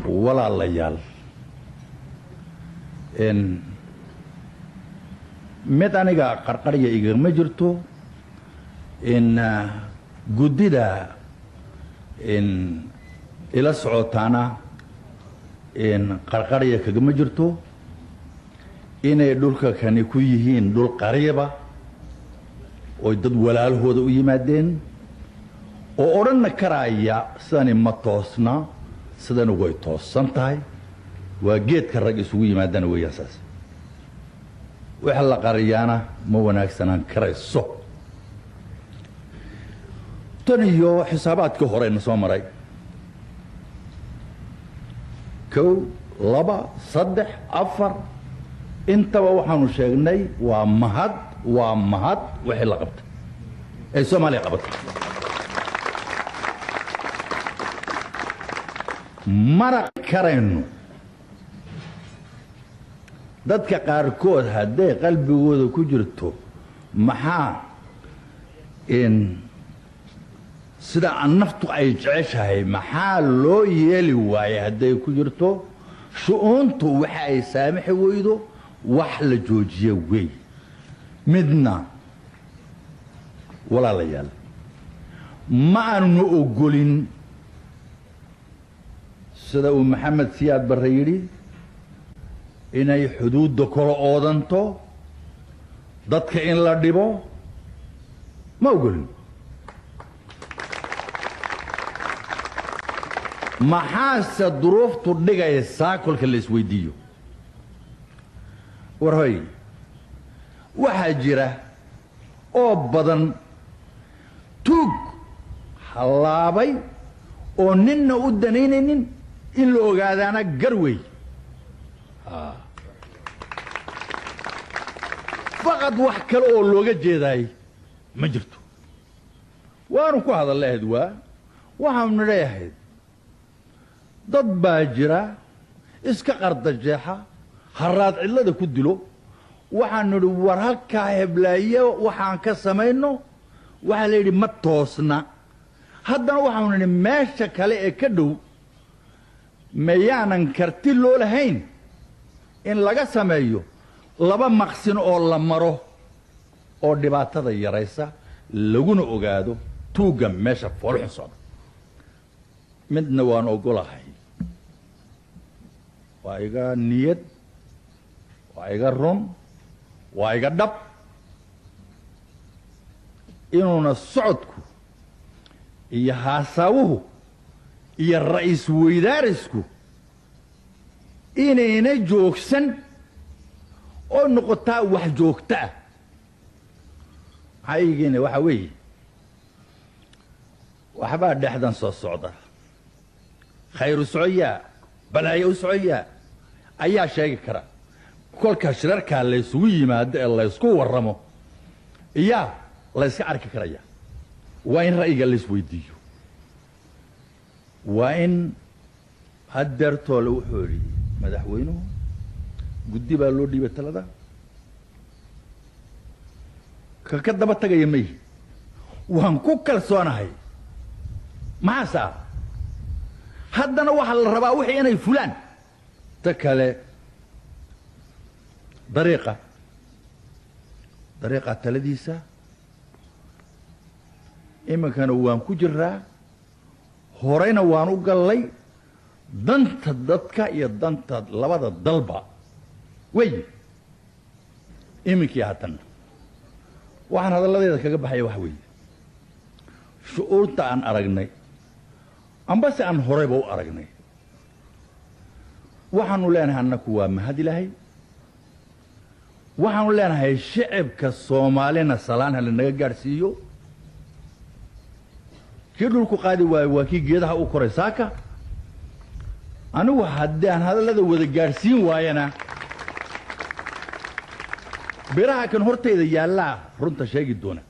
ولا الليال إن متى أنا قرقرية إيجر مجرتو إن جديدة إن إلى سعوتانا إن قرقرية كجمجرتو إن يدولك كان يكويهين دول قريبة ويدد ولا الهود ويمادين وأورنا كرايا سنة ما توصنا سدنا ويتوص سنتاي وجيت كالرجس ويمادين وياساس وحلا قريانا مو ناكسنا كريسو تنيو حسابات كهورين سومراي كو لبا صدح أفر انت وحنو شيغني ومهد وحي لقبت اي سومالي قبط مرق كرينو dadka qaarkood haday qalbigooda ku jirto maxaa in sida naftu ay jeceshahay maxaa loo yeeli waayay haday ku jirto shu'uuntu waxa ay saamaxi weydo wax la joojiyo way midna wala la yaal ma aanu ogolin sida uu maxamed siyaad barreeyay inay xuduudda kala oodanto dadka in la dhibo ma ogolin maxaase duruuftu dhigaysaa kolka la isweydiiyo warhoy waxaa jira oo badan tuug halaabay oo ninna u danaynaynin in la ogaadaana garwey faqad wax kale oo looga jeeday ma jirto waanu ku hadalayd waxaanu leeyahay dad baa jira iska qardajeexa haraad cilada ku dilo waxaanu nidhi war halkaa heblaayo waxaan ka samayno waxa la yidhi ma toosna haddana waxaanu nidhi meesha kale ee ka dhow mayaanan karti loo lahayn in laga sameeyo laba maqsin oo la maro oo dhibaatada yaraysa laguna ogaado tuuga meesha foolxun socda midna waan ogolahay waa iga niyad waa iga run waa iga dhab inuuna socodku iyo haasaawuhu iyo ra'iis weydaarisku inayna joogsan oo noqotaa wax joogta ah haygeena waxa weeye waxbaa dhexdan soo socda khayru socya balaayo socya ayaa sheegi kara kolka shirarka la isugu yimaado ee la isku waramo iyaa la iska arki karaya waa in ra'yiga la isweydiiyo waa in hadeertoo la wuxuu yidhi madaxweynuhu guddi baa loo dhiibay talada ka daba tagaya may waan ku kalsoonahay maxaa haddana waxa la rabaa wixii inay fulaan ta kale dariiqa taladiisa iminkana waan ku jiraa horeyna waan u gallay danta dadka iyo danta labada dalba way iminkii haatan waxaan hadalladeeda kaga baxaya waxa weeye shu'uurta aan aragnay amba si aan horeyba u aragnay waxaanu leenahay annaku waa mahad ilaahay waxaanu leenahay shicibka Soomaalina salaan hal naga gaarsiiyo kii dhulku qaadi waayo waa kii geedaha u koray saaka anigu haddii aan hadallada wada gaarsiin waayana biraha kan hortayda yaallaa runta sheegi doona